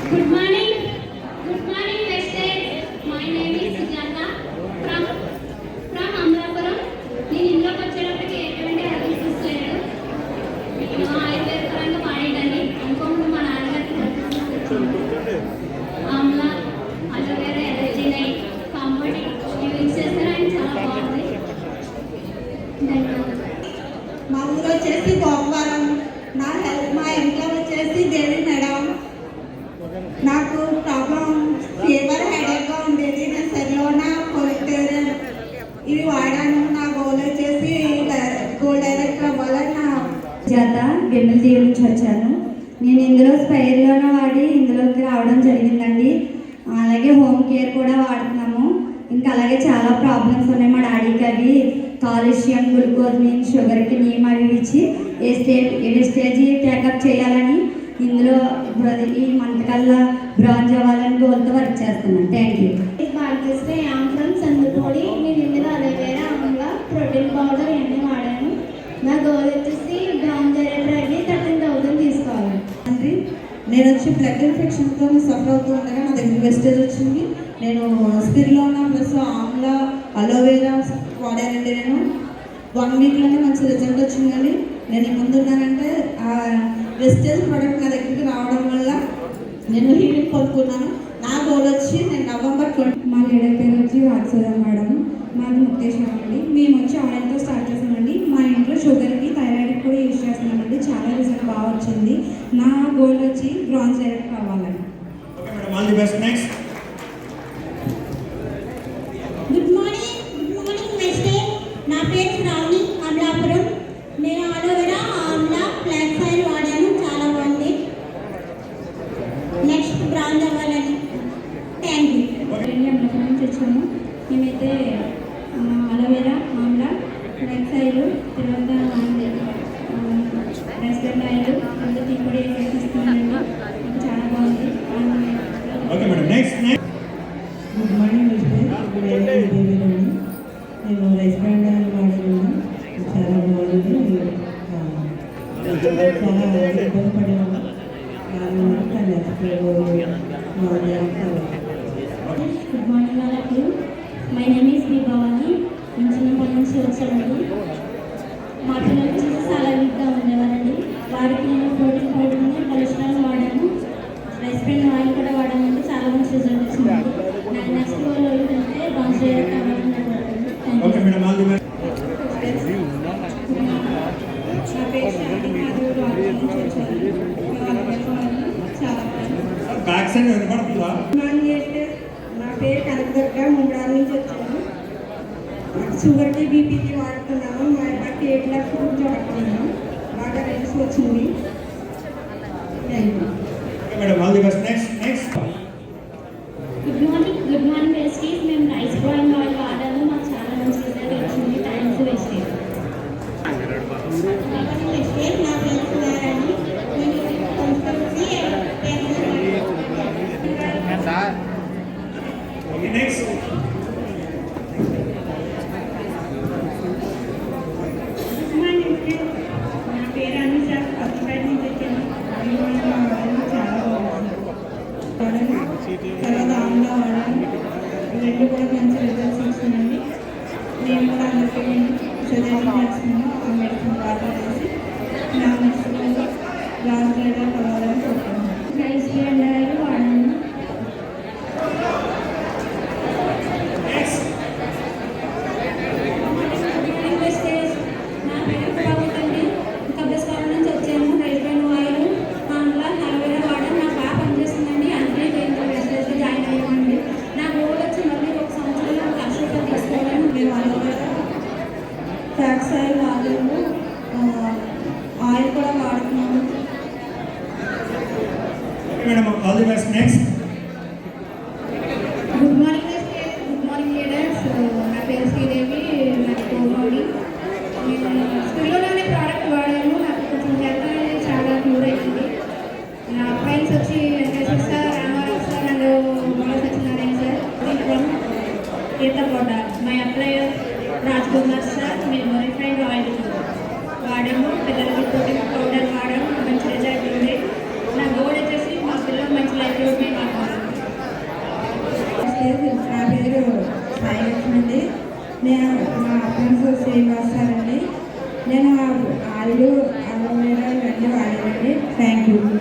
Good morning. Good morning, Wested. My name is Sujata from Amlapuram. నేను ఇంట్లోకి వచ్చేటప్పటికి ఎటువంటి హెల్త్ ఇష్యూస్ లేదు. నేను ఆయుర్వేద పరంగా వాడేదాన్ని. అనుకోకుండా మా నాన్నగారికి Amla aloe vera allergy night compound use చేస్తారు. ఆయన చాలా బాగుంది. మా ఊరు వచ్చేసి గోపవరం. మా ఇంట్లో వచ్చేసి దేవి మేడం. నాకు ప్రాబ్లం ఫీవర్ హెడేక్గా ఉండేది. నేను సెల్లోనా కొలెక్టర్ ఇవి వాడాను. నా గోల్ వచ్చేసి గోల్డ్ డైరెక్టర్ అవ్వాలని నా జాత గిన్నెల దీవి నుంచి వచ్చాను. నేను ఇందులో స్పైర్లోనే వాడి ఇందులోకి రావడం జరిగిందండి. అలాగే హోమ్ కేర్ కూడా వాడుతున్నాము. ఇంకా అలాగే చాలా ప్రాబ్లమ్స్ ఉన్నాయి మా డాడీకి. అవి కాలుష్యం, గ్లూకోజ్ మీన్, షుగర్కి నీమ్ అవి ఇచ్చి ఏ స్టేజ్ టేకప్ చేయాలని ఇందులో ఈ మంత్ కల్లా బ్రాంజ్ అవ్వాలని గోల్తో వర్క్ చేస్తున్నాను. Thank you. భారతీయ యాంఫ్రమ్ సందుపొడి. నేను ఇందులో అలోవేరా ఆమ్లా ప్రోటీన్ పౌడర్ ఇవన్నీ వాడాను. నా గోల్ వచ్చేసి బ్రాంజ్ డైరెక్టర్ అవి 13,000 తీసుకోవాలి. నేను వచ్చి బ్లడ్ ఇన్ఫెక్షన్తో సఫర్ అవుతూ ఉండగా నా దగ్గర వెస్టేజ్ వచ్చింది. నేను స్పిరిలోనా ప్లస్ ఆమ్లా అలోవేరా వాడానండి. నేను 1 వీక్లోనే మంచి రిజల్ట్ వచ్చిందని నేను ముందున్నానంటే ఆ వెస్టేజ్ ప్రోడక్ట్ నా దగ్గరికి రావడం వల్ల నేను హీలింగ్ పొందుకున్నాను. నా గోల్ వచ్చి నేను నవంబర్ 20. మా లీడర్ పేరు వచ్చి వాత్సల్య మేడం. మాది ముక్తేశ్వరం అండి. మేము వచ్చి ఆయిల్తో స్టార్ట్ చేసామండి. మా ఇంట్లో షుగర్కి, థైరాయిడ్కి కూడా యూజ్ చేస్తున్నామండి. చాలా రిజల్ట్ బాగా వచ్చింది. నా గోల్ వచ్చి బ్రాంజ్ డైరెక్ట్ కావాలని. Good morning Vestige. నా పేరు శ్రావణి, అమలాపురం. నేను అలోవెరా ఆమ్లా ఫ్లాక్స్ ఆయిల్ వాడాను. చాలా బాగుంది. నెక్స్ట్ బ్రాంజ్ అవ్వాలని. Thank you. అమలాపురం నుంచి వచ్చాము. మేమైతే అలోవెరా ఆమ్లా ఫ్లాక్స్ ఆయిల్, తర్వాత రెస్టెంట్ ఆయిల్ అందరికీ కూడా ఇస్తున్నానండి. చాలా బాగుంది. Good morning Vestige. నేను రైస్ బ్రాండ్ ఆయిల్ వాడాను. చాలా బాగుంది. చాలా ఇబ్బంది పడేవాళ్ళు. గుడ్ మార్నింగ్ వాళ్ళకి. My name is B Bhavani. నేను చిన్నప్పటి నుంచి వచ్చానండి. మా పిల్లలు వచ్చేసి చాలా వీక్గా ఉండేవారండి. వారికి నేను ప్రోటీన్ పౌడర్ని, కొలెస్ట్రాల్ వాడాను. రెస్పిరెంట్ ఆయిల్ కూడా వాడానండి. చాలా మంచి రిజల్ట్ వచ్చిందండి. నాకు నెక్స్ట్ గోల్ ఏంటంటే బ్రాంజ్ డైరెక్ట్ అవ్వాలని అనుకుంటున్నాను. నా పేరు శాంతి. మాది రాజమండ్రి నుంచి వచ్చాను. చాలా నా పేరు కనకదుర్గ. ముండాల నుంచి వచ్చాను. షుగర్కి, బీపీకి వాడుతున్నాను. మా అబ్బాయికి 8 లక్షల నుంచి వాడుతున్నాను. బాగా రిజల్ట్స్ వచ్చింది. Good morning Vestige. మేము రైస్ బ్రాండ్ ఆయిల్ వాడాము. మాకు చాలా మంచి రిజల్ట్ వచ్చింది. థ్యాంక్స్ వెస్టీస్. నా పేరు సుధారాణి. నేను నా పేరు అనుష. కొత్తపేట నుంచి వచ్చాను. చాలా బాగుంది. తర్వాత ఆమ్లా వాడాను. రెండు కూడా మంచి రిజల్ట్స్ వస్తున్నాయండి. నేను కూడా అందరికీ సజెషన్ చేస్తున్నాను. ఆ మెడిసిన్ వాడాలనేసి నా నెక్స్ట్ లాస్ట్ రైడర్ కావాలని చెప్తున్నాను. రైస్ బ్రాండ్ ఆయిల్ వాడాను. నా పేరు బాగుంటుంది. కబ్రస్కారం నుంచి వచ్చాము. Rice brand oil Amla aloe vera వాడాను. నాకు బాగా పనిచేస్తుందండి. అందుకే నేను వెస్టేజ్లో జాయిన్ అయ్యామండి. నా గోల్ వచ్చి మళ్ళీ 1 సంవత్సరంలో 1 లక్ష రూపాయలు తీసుకోవాలని. మేము అలోవేరా ఫ్లాక్స్ ఆయిల్ వాడాము. ఆయిల్ కూడా వాడుతున్నాము. Good morning good morning leaders. నా పేరు శ్రీదేవి. నాకు కోమోడి. నేను స్కూల్లోనే ప్రోడక్ట్ వాడాను. నాకు కొంచెం హెల్త్ అనేది చాలా క్యూర్ అయింది. నా అప్లయన్స్ వచ్చి Venkateswara sir, Ramarao sir and మళ్ళీ Satyanarayana sir. Teerthakota my applier Raj Kumar sir. మేము రిఫైండ్ ఆయిల్ వాడాము. పిల్లలకి ప్రోటీన్ పౌడర్ వాడాము. మంచి రిజల్ట్ ఉంది. నా గోల్ వచ్చేసి మా పిల్లలు మంచి లైఫ్ నేను మా ఫ్రెండ్స్ శ్రీనివాసారండి. నేను ఆయిల్ అలోవేరా ఇవన్నీ వాడానండి. Thank you.